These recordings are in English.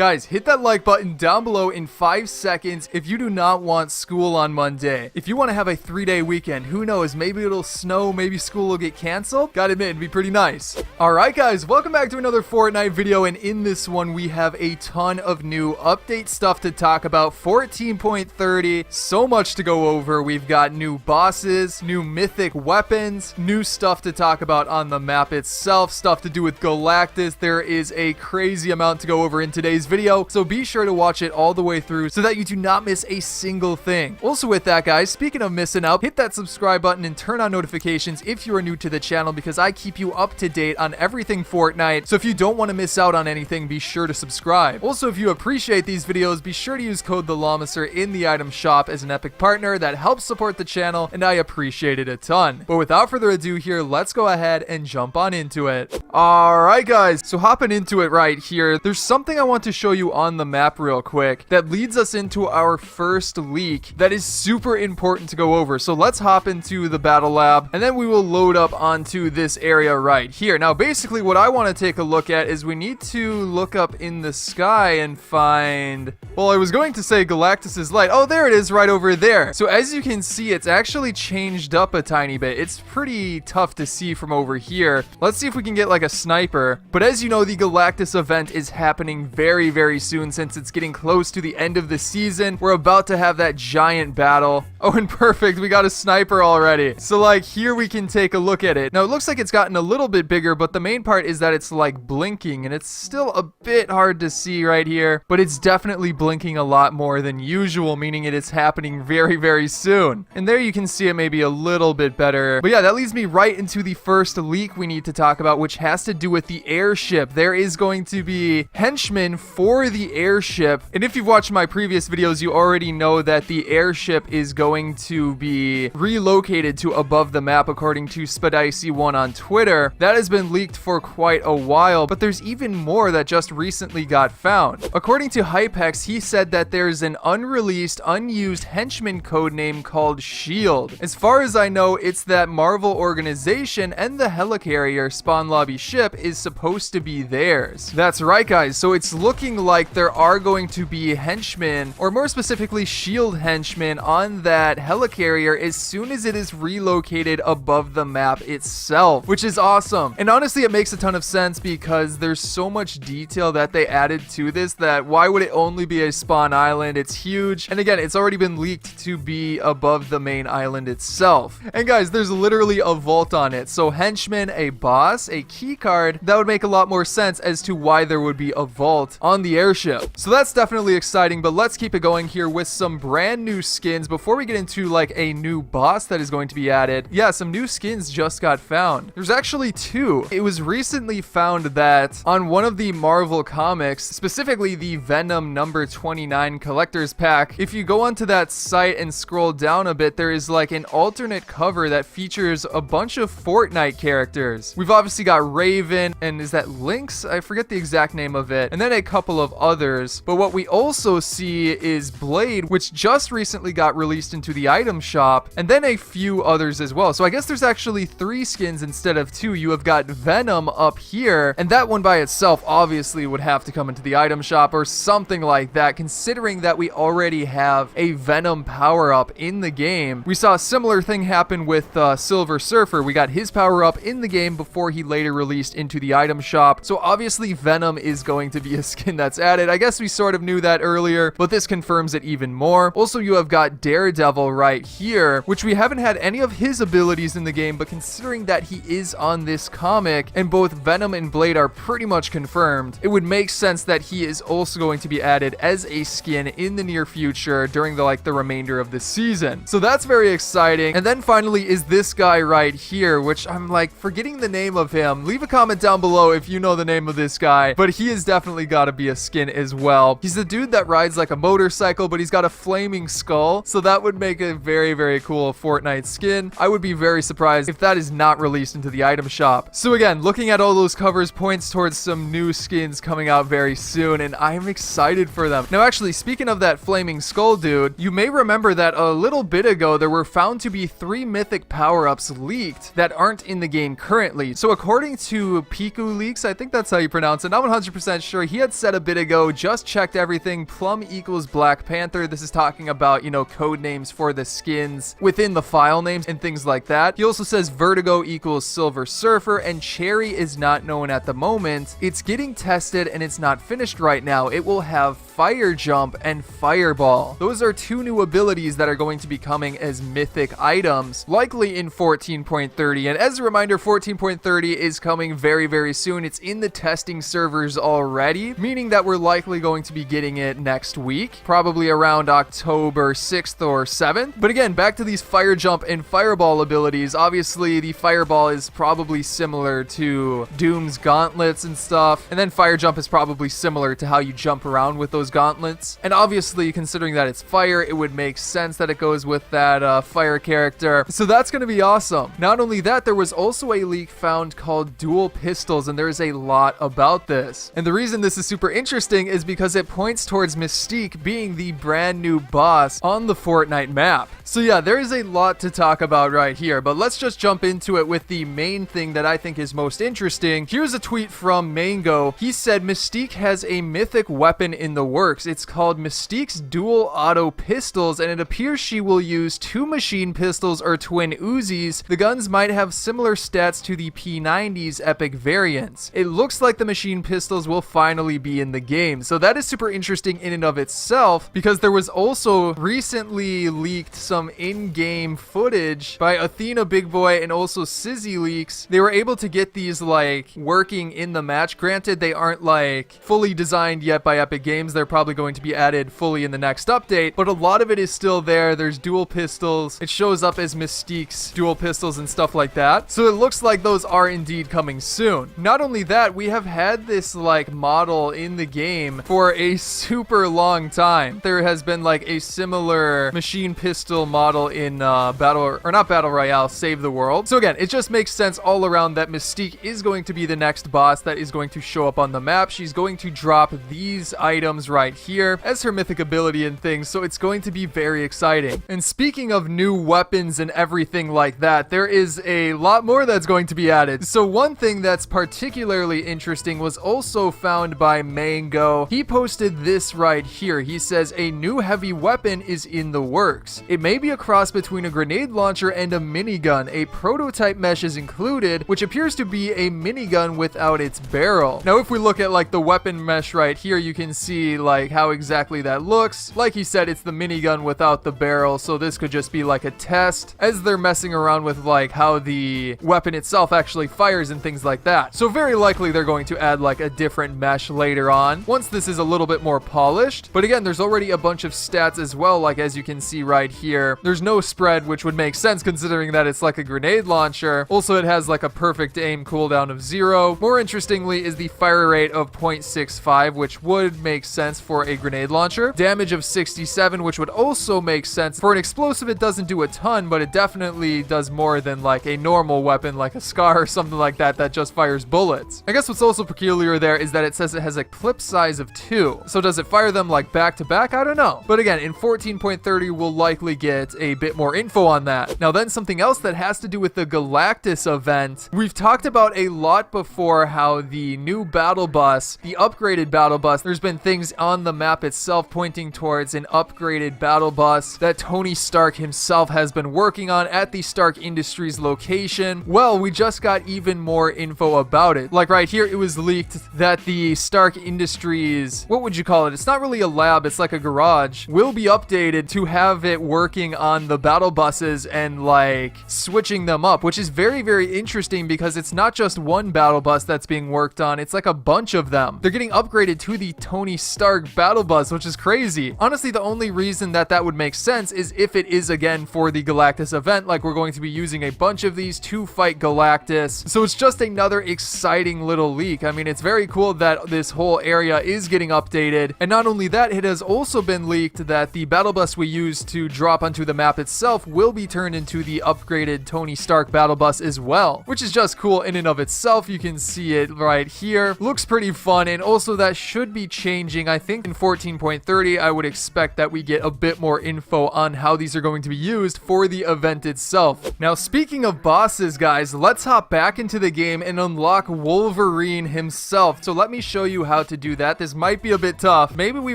Guys, hit that like button down below in 5 seconds if you do not want school on Monday. If you want to have a 3-day weekend, who knows, maybe it'll snow, maybe school will get canceled. Gotta admit, it'd be pretty nice. Alright guys, welcome back to another Fortnite video, and in this one we have a ton of new update stuff to talk about. 14.30, so much to go over. We've got new bosses, new mythic weapons, new stuff to talk about on the map itself, stuff to do with Galactus. There is a crazy amount to go over in today's video, so be sure to watch it all the way through so that you do not miss a single thing. Also with that guys, speaking of missing out, hit that subscribe button and turn on notifications if you are new to the channel, because I keep you up to date on everything Fortnite. So if you don't want to miss out on anything, be sure to subscribe. Also, if you appreciate these videos, be sure to use code TheLlamaster in the item shop as an epic partner. That helps support the channel and I appreciate it a ton. But without further ado here, let's go ahead and jump on into it. Alright guys, so hopping into it right here, there's something I want to show you on the map real quick that leads us into our first leak that is super important to go over. So let's hop into the battle lab and then we will load up onto this area right here. Now basically what I want to take a look at is we need to look up in the sky and find, well, I was going to say Galactus's light. Oh, there it is right over there. So as you can see, it's actually changed up a tiny bit. It's pretty tough to see from over here. Let's see if we can get like a sniper. But as you know, the Galactus event is happening very, very soon since it's getting close to the end of the season. We're about to have that giant battle. Oh, and perfect, we got a sniper already. So like here we can take a look at it. Now it looks like it's gotten a little bit bigger, but the main part is that it's like blinking and it's still a bit hard to see right here, but it's definitely blinking a lot more than usual, meaning it is happening very, very soon. And there you can see it maybe a little bit better. But yeah, that leads me right into the first leak we need to talk about, which has to do with the airship. There is going to be henchmen for the airship. And if you've watched my previous videos, you already know that the airship is going to be relocated to above the map, according to Spadicy1 on Twitter. That has been leaked for quite a while, but there's even more that just recently got found. According to Hypex, he said that there's an unreleased, unused henchman codename called SHIELD. As far as I know, it's that Marvel organization, and the helicarrier spawn lobby ship is supposed to be theirs. That's right guys, so it's looking like there are going to be henchmen, or more specifically SHIELD henchmen, on that helicarrier as soon as it is relocated above the map itself, which is awesome. And honestly, it makes a ton of sense because there's so much detail that they added to this that why would it only be a spawn island? It's huge. And again, it's already been leaked to be above the main island itself. And guys, there's literally a vault on it. So henchmen, a boss, a key card, that would make a lot more sense as to why there would be a vault on the airship. So that's definitely exciting, but let's keep it going here with some brand new skins before we get into like a new boss that is going to be added. Yeah, some new skins just got found. There's actually two. It was recently found that on one of the Marvel comics, specifically the Venom number 29 collector's pack, if you go onto that site and scroll down a bit, there is like an alternate cover that features a bunch of Fortnite characters. We've obviously got Raven, and is that Lynx? I forget the exact name of it, and then a couple of others. But what we also see is Blade, which just recently got released into the item shop, and then a few others as well. So I guess there's actually 3 skins instead of 2. You have got Venom up here, and that one by itself obviously would have to come into the item shop or something like that, considering that we already have a Venom power-up in the game. We saw a similar thing happen with Silver Surfer. We got his power-up in the game before he later released into the item shop. So obviously Venom is going to be a skin that's added. I guess we sort of knew that earlier, but this confirms it even more. Also, you have got Daredevil right here, which we haven't had any of his abilities in the game, but considering that he is on this comic and both Venom and Blade are pretty much confirmed, it would make sense that he is also going to be added as a skin in the near future during the remainder of the season. So that's very exciting. And then finally is this guy right here, which I'm like forgetting the name of him. Leave a comment down below if you know the name of this guy, but he has definitely got to be a skin as well. He's the dude that rides like a motorcycle, but he's got a flaming skull, so that would make a very, very cool Fortnite skin. I would be very surprised if that is not released into the item shop. So again, looking at all those covers points towards some new skins coming out very soon, and I'm excited for them. Now actually, speaking of that flaming skull dude, you may remember that a little bit ago there were found to be 3 mythic power-ups leaked that aren't in the game currently. So according to Piku Leaks, I think that's how you pronounce it, I'm not 100% sure, he had said said a bit ago, just checked everything. Plum equals Black Panther. This is talking about, you know, code names for the skins within the file names and things like that. He also says Vertigo equals Silver Surfer, and Cherry is not known at the moment. It's getting tested and it's not finished right now. It will have Fire Jump and Fireball. Those are two new abilities that are going to be coming as mythic items, likely in 14.30. And as a reminder, 14.30 is coming very, very soon. It's in the testing servers already, meaning that we're likely going to be getting it next week, probably around October 6th or 7th. But again, back to these Fire Jump and Fireball abilities. Obviously, the Fireball is probably similar to Doom's gauntlets and stuff, and then Fire Jump is probably similar to how you jump around with those gauntlets. And obviously, considering that it's fire, it would make sense that it goes with that fire character. So that's going to be awesome. Not only that, there was also a leak found called Dual Pistols, and there is a lot about this. And the reason this is super interesting is because it points towards Mystique being the brand new boss on the Fortnite map. So yeah, there is a lot to talk about right here, but let's just jump into it with the main thing that I think is most interesting. Here's a tweet from Mango. He said Mystique has a mythic weapon in the works. It's called Mystique's Dual Auto Pistols, and it appears she will use 2 machine pistols or twin Uzis. The guns might have similar stats to the P90's epic variants. It looks like the machine pistols will finally be in the game, so that is super interesting in and of itself, because there was also recently leaked some in-game footage by Athena Big Boy and also Sizzy Leaks. They were able to get these like working in the match. Granted, they aren't like fully designed yet by Epic Games. They're probably going to be added fully in the next update, but a lot of it is still there. There's dual pistols. It shows up as Mystique's dual pistols and stuff like that. So it looks like those are indeed coming soon. Not only that, we have had this like model in the game for a super long time. There has been like a similar machine pistol model in Battle Royale, Save the World. So again, it just makes sense all around that Mystique is going to be the next boss that is going to show up on the map. She's going to drop these items right here as her mythic ability and things, so it's going to be very exciting. And speaking of new weapons and everything like that, there is a lot more that's going to be added. So one thing that's particularly interesting was also found by Mango. He posted this right here. He says a new heavy weapon is in the works. It may be a cross between a grenade launcher and a minigun. A prototype mesh is included, which appears to be a minigun without its barrel. Now, if we look at like the weapon mesh right here, you can see like how exactly that looks. Like he said, it's the minigun without the barrel, so this could just be like a test as they're messing around with like how the weapon itself actually fires and things like that. So very likely they're going to add like a different mesh later on once this is a little bit more polished. But again, there's already a bunch of stats as well, like as you can see right here. There's no spread, which would make sense considering that it's like a grenade launcher. Also, it has like a perfect aim cooldown of 0. More interestingly is the fire rate of 0.65, which would make sense for a grenade launcher. Damage of 67, which would also make sense. For an explosive, it doesn't do a ton, but it definitely does more than like a normal weapon like a Scar or something like that that just fires bullets. I guess what's also peculiar there is that it says it has a clip size of 2. So does it fire them like back to back? I don't know. But again, in 14.30, we'll likely get a bit more info on that. Now then, something else that has to do with the Galactus event. We've talked about a lot before how the new battle bus, the upgraded battle bus, there's been things on the map itself pointing towards an upgraded battle bus that Tony Stark himself has been working on at the Stark Industries location. Well, we just got even more info about it. Like right here, it was leaked that the Stark Industries, what would you call it? It's not really a lab, it's like a garage, will be updated to have it working on the battle buses and like switching them up, which is very, very interesting because it's not just one battle bus that's being worked on, it's like a bunch of them. They're getting upgraded to the Tony Stark battle bus, which is crazy. Honestly, the only reason that that would make sense is if it is again for the Galactus event, like we're going to be using a bunch of these to fight Galactus. So it's just another exciting little leak. I mean, it's very cool that this whole area is getting updated. And not only that, it has also been leaked that the battle bus we use to drop onto the map itself will be turned into the upgraded Tony Stark battle bus as well, which is just cool in and of itself. You can see it right here. Looks pretty fun, and also that should be changing. I think in 14.30, I would expect that we get a bit more info on how these are going to be used for the event itself. Now, speaking of bosses, guys, let's hop back into the game and unlock Wolverine himself. So let me show you how to do that. This might be a bit tough. Maybe we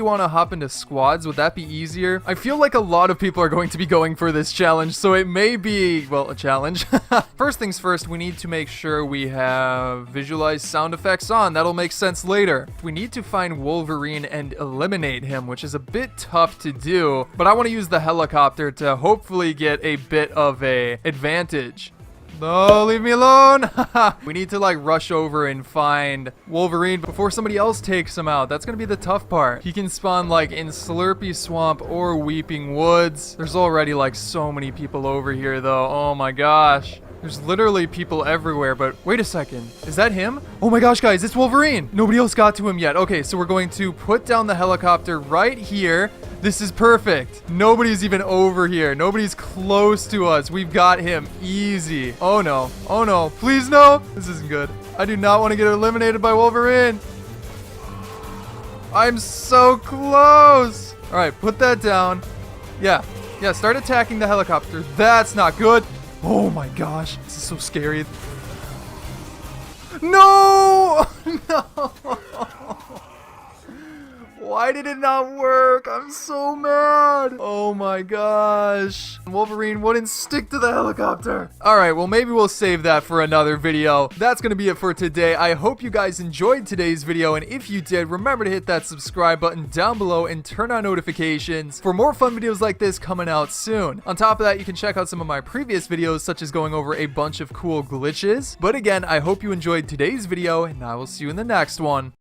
want to hop into squads. Would that be easier? I feel like a lot of people are going to be going for this challenge, so it may be, well, a challenge. First things first, we need to make sure we have visualized sound effects on. That'll make sense later. We need to find Wolverine and eliminate him, which is a bit tough to do, but I want to use the helicopter to hopefully get a bit of a advantage. No, leave me alone. We need to like rush over and find Wolverine before somebody else takes him out. That's gonna be the tough part. He can spawn like in Slurpy Swamp or Weeping Woods. There's already like so many people over here though. Oh my gosh. There's literally people everywhere, but wait a second. Is that him? Oh my gosh, guys, it's Wolverine. Nobody else got to him yet. Okay, so we're going to put down the helicopter right here. This is perfect. Nobody's even over here. Nobody's close to us. We've got him easy. Oh no. Oh no. Please no. This isn't good. I do not want to get eliminated by Wolverine. I'm so close. All right, put that down. Yeah, start attacking the helicopter. That's not good. Oh my gosh, this is so scary. No! No! Why did it not work? I'm so mad. Oh my gosh. Wolverine wouldn't stick to the helicopter. All right, well, maybe we'll save that for another video. That's going to be it for today. I hope you guys enjoyed today's video. And if you did, remember to hit that subscribe button down below and turn on notifications for more fun videos like this coming out soon. On top of that, you can check out some of my previous videos, such as going over a bunch of cool glitches. But again, I hope you enjoyed today's video, and I will see you in the next one.